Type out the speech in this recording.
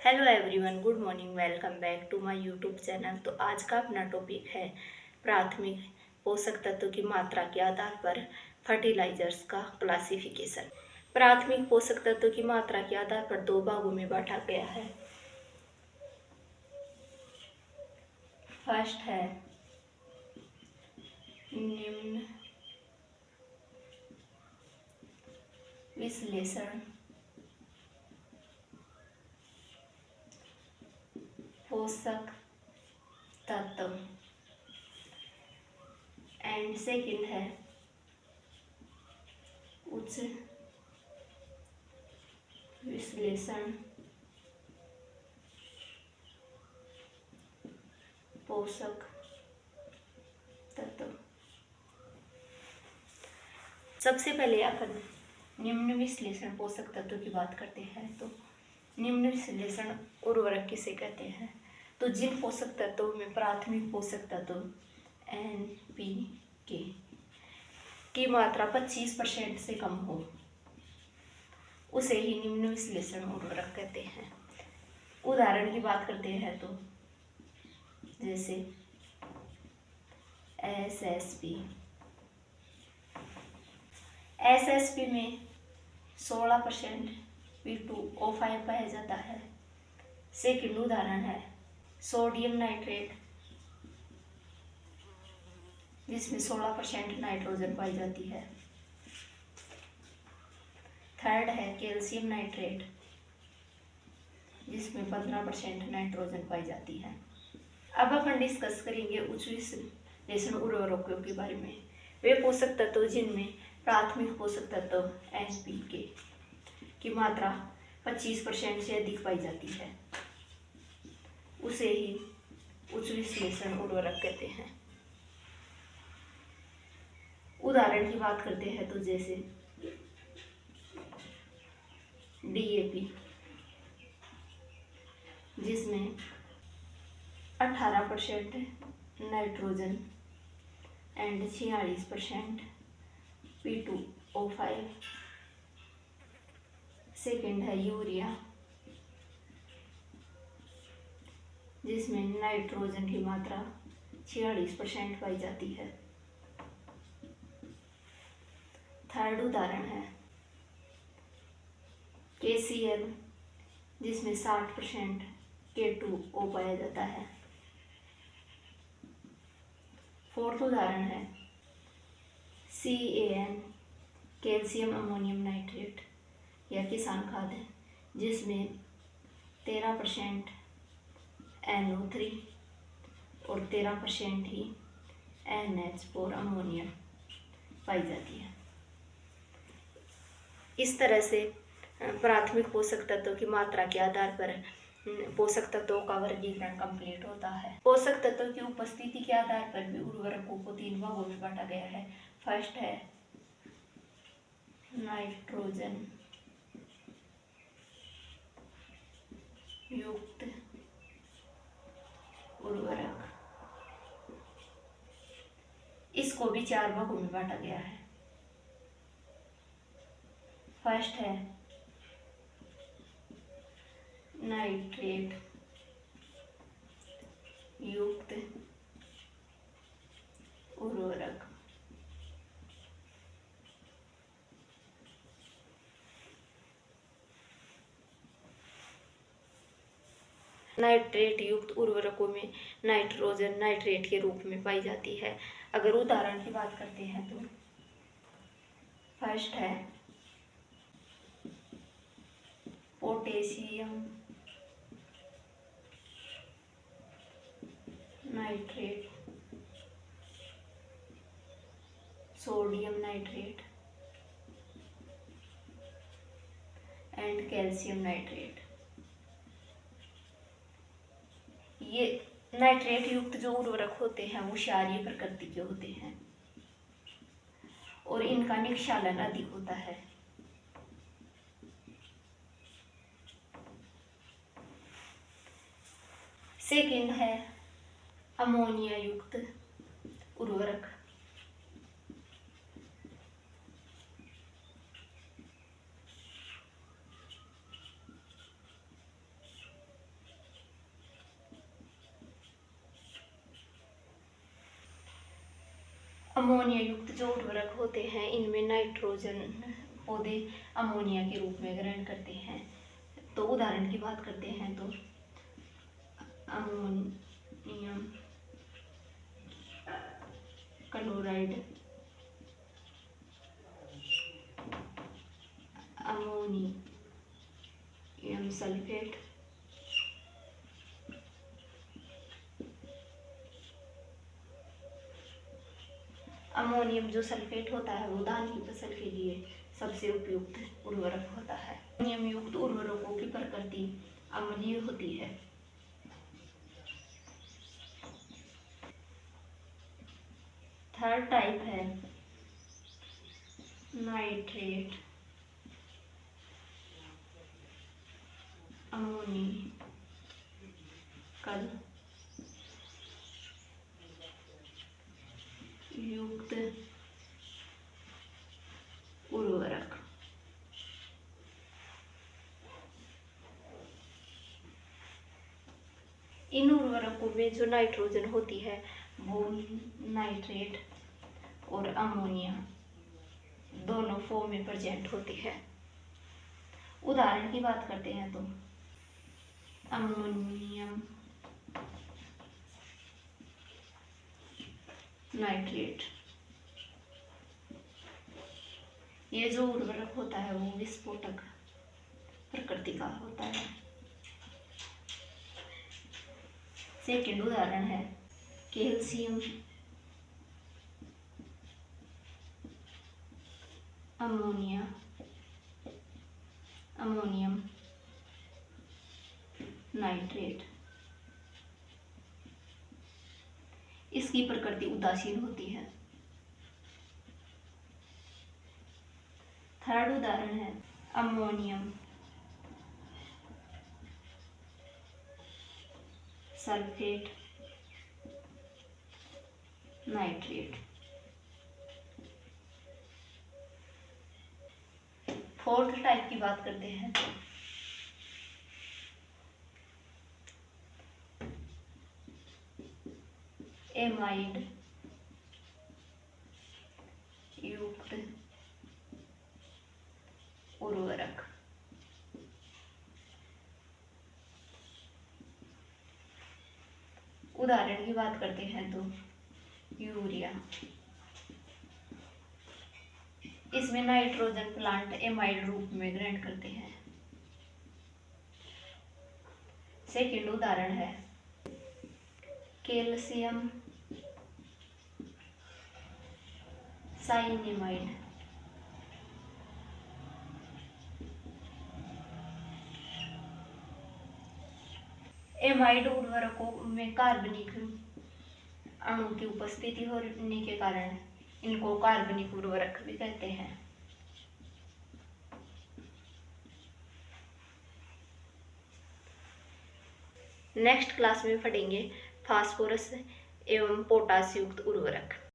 Hello everyone, good morning, welcome back to my YouTube channel. तो आज का अपना टॉपिक है प्राथमिक पोषक तत्व की मात्रा के आधार पर फर्टिलाइजर्स का क्लासिफिकेशन। प्राथमिक पोषक तत्व की मात्रा के आधार पर दो भागों में बांटा गया है। फर्स्ट है निम्न विश्लेषण पोषक तत्व एंड सेकंड है उच्च विश्लेषण पोषक तत्व। सबसे पहले अपन निम्न विश्लेषण पोषक तत्व की बात करते हैं। तो निम्न विश्लेषण उर्वरक किसे कहते हैं? तो जिन पोषक तत्वों में प्राथमिक पोषक तत्व NPK की मात्रा 25% से कम हो उसे ही निम्न विश्लेषण उर्वरक कहते हैं। उदाहरण की बात करते हैं तो जैसे SSP में 16% P2O5 पाया जाता है। सेकंड उदाहरण है सोडियम नाइट्रेट, जिसमें 16% नाइट्रोजन पाई जाती है। थर्ड है कैल्शियम नाइट्रेट, जिसमें 15% नाइट्रोजन पाई जाती है। अब अपन डिस्कस करेंगे उच्च विश्लेषण उर्वरकों के बारे में। वे पोषक तत्व जिनमें प्राथमिक पोषक तत्व NPK की मात्रा 25% से अधिक पाई जाती है उसे ही उच्च विश्लेषण उर्वरक कहते हैं। उदाहरण की बात करते हैं तो जैसे DAP, जिसमें 18% नाइट्रोजन एंड 46% P2O5। सेकंड है यूरिया, जिसमें नाइट्रोजन की मात्रा 46% पाई जाती है। थर्ड उदाहरण है KCl, जिसमें 60% K2O पाया जाता है। फोर्थ उदाहरण है CAN, कैल्शियम अमोनियम नाइट्रेट या किसान खाद है, जिसमें 13% NO3 और 13% ही NH4 अमोनियम पाई जाती है। इस तरह से प्राथमिक पोषक तत्वों की मात्रा के आधार पर पोषक तत्वों का वर्गीकरण कंप्लीट होता है। पोषक तत्वों की उपस्थिति के आधार पर भी उर्वरकों को 3 भागों में बांटा गया है। फर्स्ट है नाइट्रोजन युक्त उर्वरक, इसको भी 4 भागों में बांटा गया है। फर्स्ट है नाइट्रेट युक्त उर्वरक, नाइट्रेट युक्त उर्वरकों में नाइट्रोजन नाइट्रेट के रूप में पाई जाती है। अगर उदाहरण की बात करते हैं तो फर्स्ट है potassium nitrate, sodium nitrate and calcium nitrate. ये नाइट्रेट युक्त जो उर्वरक होते हैं वो क्षारीय प्रकृति के होते हैं और इनका निक्षालन अधिक होता है। सेकंड है अमोनिया युक्त उर्वरक, अमोनिया युक्त जो उर्वरक होते हैं इनमें नाइट्रोजन पौधे अमोनिया के रूप में ग्रहण करते हैं। तो उदाहरण की बात करते हैं तो ammonium chloride, ammonium sulphate, ammonium जो सल्फेट होता है वो धान की फसल के लिए सबसे उपयुक्त उर्वरक होता है। अमोनियम युक्त उर्वरकों की प्रकृति अम्लीय होती है। थर्ड टाइप है नाइट्रेट अमोनिकल युक्त उर्वरक। इन उर्वरकों में जो नाइट्रोजन होती है वो नाइट्रेट और अमोनिया दोनों फॉर्म में प्रेजेंट होती है। उदाहरण की बात करते हैं तो अमोनियम नाइट्रेट, ये जो उर्वरक होता है वो विस्फोटक प्रकृति का होता है। सेकंड उदाहरण है कैल्शियम अमोनियम नाइट्रेट। इसकी प्रकृति उदासीन होती है। थर्ड उदाहरण है ammonium sulphate nitrate. Fourth type की बात करते हैं तो एमाइड युक्त उर्वरक। उदाहरण की बात करते हैं तो यूरिया। इसमें नाइट्रोजन प्लांट एमाइड रूप में ग्रहण करते हैं। सेकंड उदाहरण है कैल्शियम साइनेमाइड। एमाइड उर्वरकों में कार्बनिक अणु की उपस्थिति होने के कारण इनको कार्बनिक उर्वरक भी कहते हैं। नेक्स्ट क्लास में पढ़ेंगे फास्फोरस एवं पोटास युक्त उर्वरक।